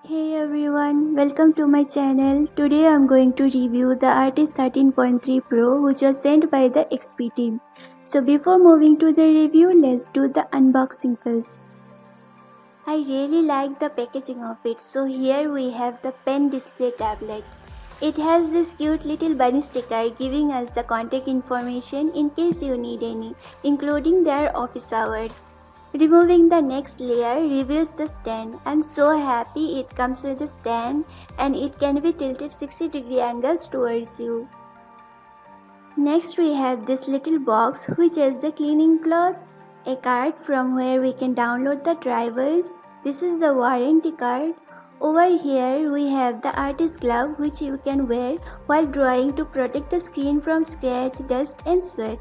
Hey everyone, welcome to my channel. Today I'm going to review the Artist 13.3 Pro which was sent by the XP team. So before moving to the review, let's do the unboxing first. I really like the packaging of it. So here we have the pen display tablet. It has this cute little bunny sticker giving us the contact information in case you need any, including their office hours. Removing the next layer reveals the stand. I'm so happy it comes with a stand and it can be tilted 60-degree angles towards you. Next we have this little box which has the cleaning cloth, a card from where we can download the drivers. This is the warranty card. Over here we have the artist glove which you can wear while drawing to protect the screen from scratch, dust and sweat.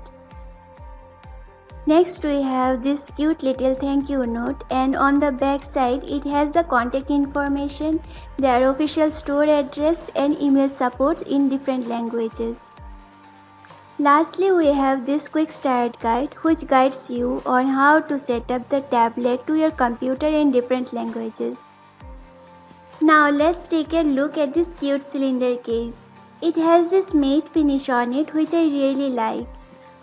Next we have this cute little thank you note, and on the back side it has the contact information, their official store address and email support in different languages. Lastly we have this quick start guide which guides you on how to set up the tablet to your computer in different languages. Now let's take a look at this cute cylinder case. It has this matte finish on it which I really like.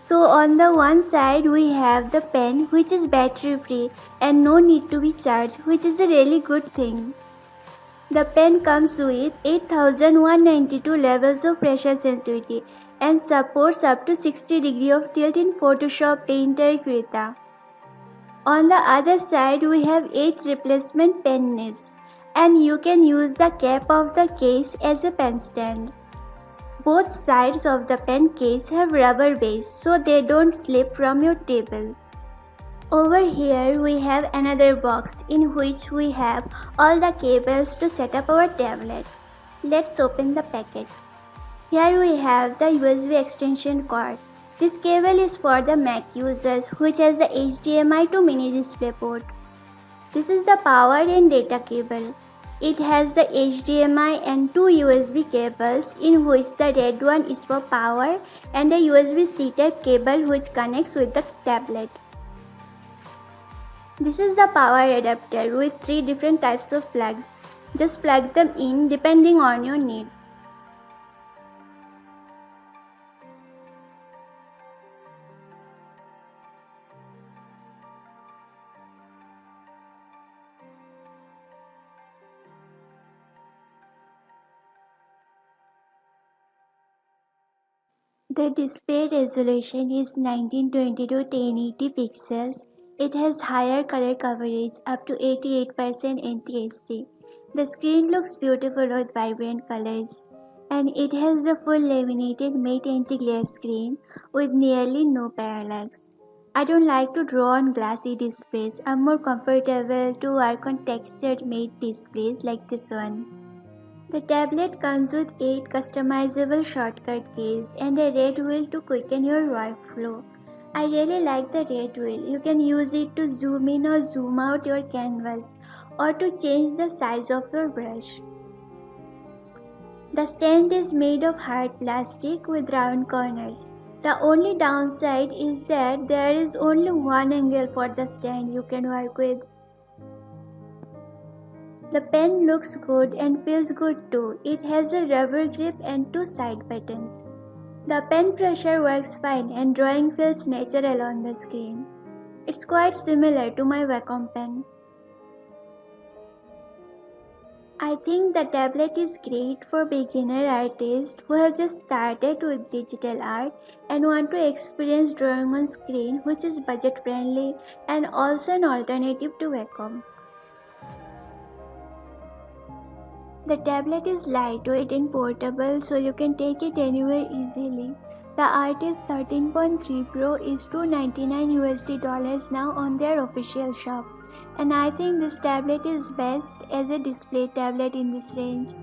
So on the one side we have the pen which is battery free and no need to be charged, which is a really good thing. The pen comes with 8192 levels of pressure sensitivity and supports up to 60 degrees of tilt in Photoshop Painter Krita. On the other side we have 8 replacement pen nibs and you can use the cap of the case as a pen stand. Both sides of the pen case have rubber base so they don't slip from your table. Over here we have another box in which we have all the cables to set up our tablet. Let's open the packet. Here we have the USB extension cord. This cable is for the Mac users which has the HDMI to mini-display port. This is the power and data cable. It has the HDMI and 2 USB cables in which the red one is for power and a USB-C type cable which connects with the tablet. This is the power adapter with 3 different types of plugs. Just plug them in depending on your need. The display resolution is 1920 to 1080 pixels. It has higher color coverage up to 88% NTSC. The screen looks beautiful with vibrant colors. And it has a full laminated matte anti-glare screen with nearly no parallax. I don't like to draw on glassy displays. I'm more comfortable to work on textured matte displays like this one. The tablet comes with 8 customizable shortcut keys and a red wheel to quicken your workflow. I really like the red wheel. You can use it to zoom in or zoom out your canvas or to change the size of your brush. The stand is made of hard plastic with round corners. The only downside is that there is only one angle for the stand you can work with. The pen looks good and feels good too. It has a rubber grip and 2 side buttons. The pen pressure works fine and drawing feels natural on the screen. It's quite similar to my Wacom pen. I think the tablet is great for beginner artists who have just started with digital art and want to experience drawing on screen, which is budget friendly and also an alternative to Wacom. The tablet is lightweight and portable so you can take it anywhere easily. The Artist 13.3 Pro is $299 now on their official shop, and I think this tablet is best as a display tablet in this range.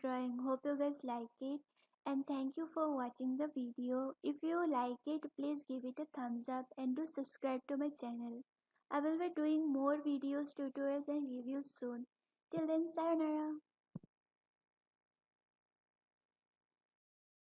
drawing. Hope you guys like it, and thank you for watching the video. If you like it, please give it a thumbs up and do subscribe to my channel. I will be doing more videos, tutorials and reviews soon. Till then, sayonara.